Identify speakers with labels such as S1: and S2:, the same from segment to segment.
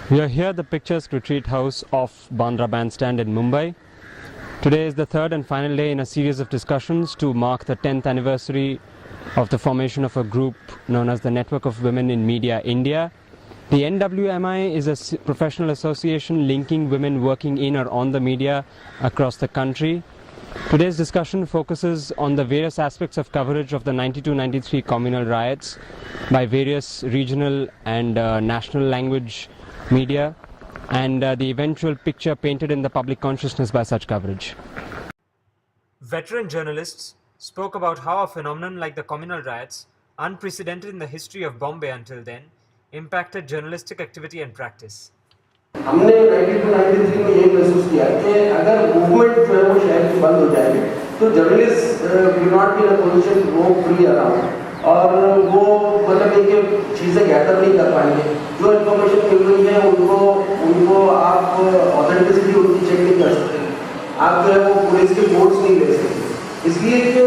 S1: We are here at the picturesque retreat house of Bandra Bandstand in Mumbai. Today is the third and final day in a series of discussions to mark the 10th anniversary of the formation of a group known as the Network of Women in Media India. The NWMI is a professional association linking women working in or on the media across the country. Today's discussion focuses on the various aspects of coverage of the 92-93 communal riots by various regional and national language media and the eventual picture painted in the public consciousness by such coverage.
S2: Veteran journalists spoke about how a phenomenon like the communal riots, unprecedented in the history of Bombay until then, impacted journalistic activity and practice.
S3: हमने 92-93 में ये महसूस किया कि अगर movement जो है वो शहर की बंद हो जाएगी तो journalist will not be in a position to go free around और वो मतलब ये चीज़ें गैदर नहीं कर पाएंगे जो इन्फॉर्मेशन मिल रही है उनको आप ऑथेंटिसिटी उनकी चेक नहीं कर सकते आप जो है वो पुलिस के बोर्ड्स नहीं ले सकते इसलिए कि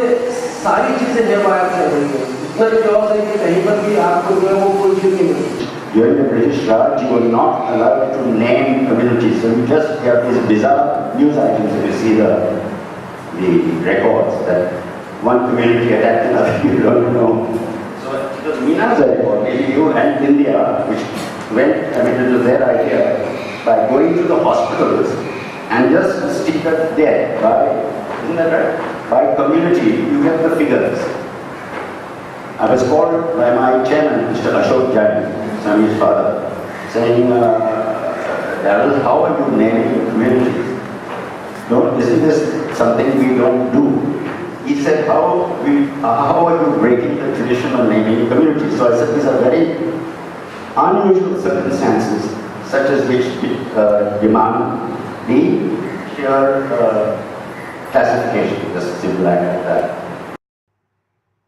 S3: सारी चीज़ें है बाहर चल रही है इतना क्लॉज है कि कहीं पर भी आपको जो है वो कोई चीज़ नहीं मिलती.
S4: During the British Raj, you were not allowed to name communities. So you just have these bizarre news items and you see the records that one community attacked another, you don't know. So it was Meena's report, you and India, which went, it was their idea, by going to the hospitals and just stick that there, isn't that right? By community, you get the figures. I was called by my chairman, Mr. Ashok Jain, Sami's father, saying, Darryl, how are you naming communities? No, isn't this something we don't do? He said, how are you breaking the tradition of naming communities? So I said, these are very unusual circumstances, such as which demand the sheer classification, just simple like that.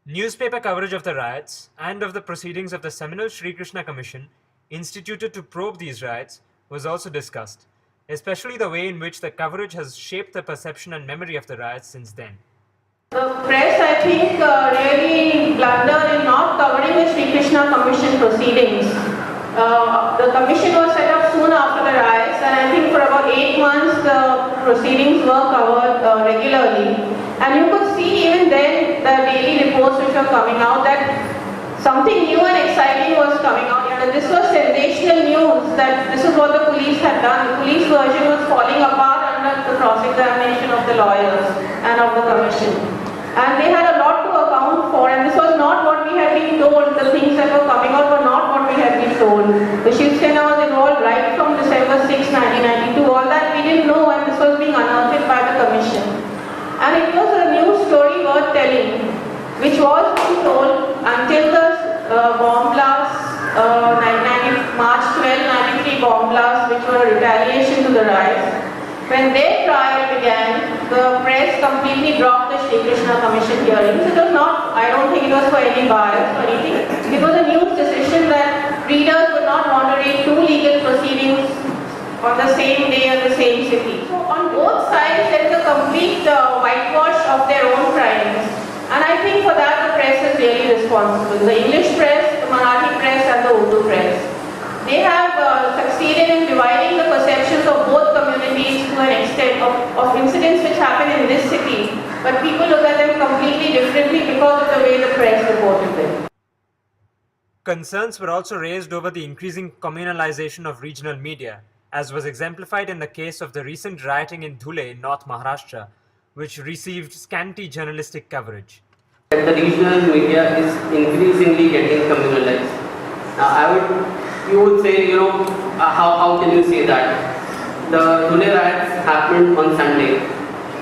S2: Newspaper coverage of the riots and of the proceedings of the seminal Sri Krishna Commission instituted to probe these riots was also discussed, especially the way in which the coverage has shaped the perception and memory of the riots since then.
S5: The press, I think, really blundered in not covering the Sri Krishna Commission proceedings. The commission was set up soon after the riots, and I think for about 8 months the proceedings were covered regularly. And you could see even then the daily reports which were coming out that something new and exciting was coming out. And this was sensational news that this is what the police had done. The police version was falling apart under the cross-examination of the lawyers and of the commission. And they had a lot to account for, and this was not what we had been told. The things that were coming out were not what we had been told. The Shiv Sena was involved right from December 6, 1992. All that we didn't know, and this was being unearthed by the commission. And it was a new story worth telling, which was being told until the bomb blasts, March 12, 93 bomb blasts, which were a retaliation to the riots. When their trial began, the press completely dropped the Sri Krishna Commission hearings. It was not, I don't think it was for any bias or anything. It was a news decision that readers would not want to read 2 legal proceedings on the same day in the same city. So on both sides there is a complete whitewash of their own crimes. And I think for that the press is really responsible. The English press, the Marathi press and the Urdu press. They have succeeded in dividing the perceptions of both communities to an extent of incidents which happen in this city. But people look at them completely differently because of the way the press reported them.
S2: Concerns were also raised over the increasing communalization of regional media, as was exemplified in the case of the recent rioting in Dhule in North Maharashtra, which received scanty journalistic coverage.
S6: The regional media is increasingly getting communalized. Now, you would say, how can you say that? The Dhule riots happened on Sunday.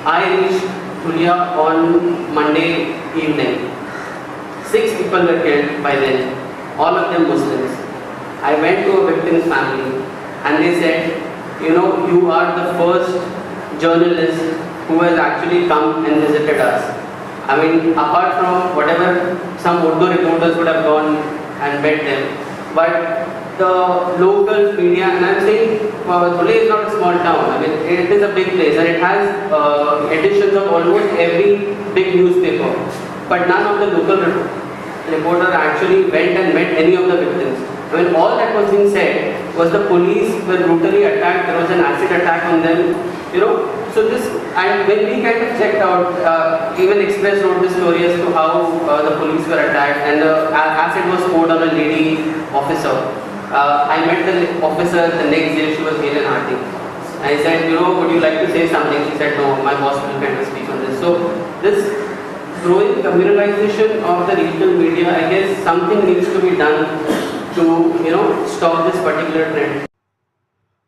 S6: I reached Dhule on Monday evening. 6 people were killed by then, all of them Muslims. I went to a victim's family. And they said, you are the first journalist who has actually come and visited us. Apart from whatever some Urdu reporters would have gone and met them, but the local media, and I'm saying Dhule is not a small town. It is a big place and it has editions of almost every big newspaper. But none of the local reporters actually went and met any of the victims. I mean, all that was being said was the police were brutally attacked, there was an acid attack on them, you know. So this, and when we kind of checked out, even Express wrote this story as to how the police were attacked and the acid was poured on a lady officer. I met the officer the next day, she was hale and hearty. I said, you know, would you like to say something? She said, no, my boss will kind of speak on this. So this growing communalization of the regional media, I guess something needs to be done to, you know, stop this particular trend.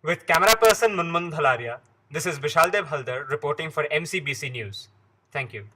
S2: With camera person Munmun Dhalaria, this is Bishal Haldar reporting for MCBC News. Thank you.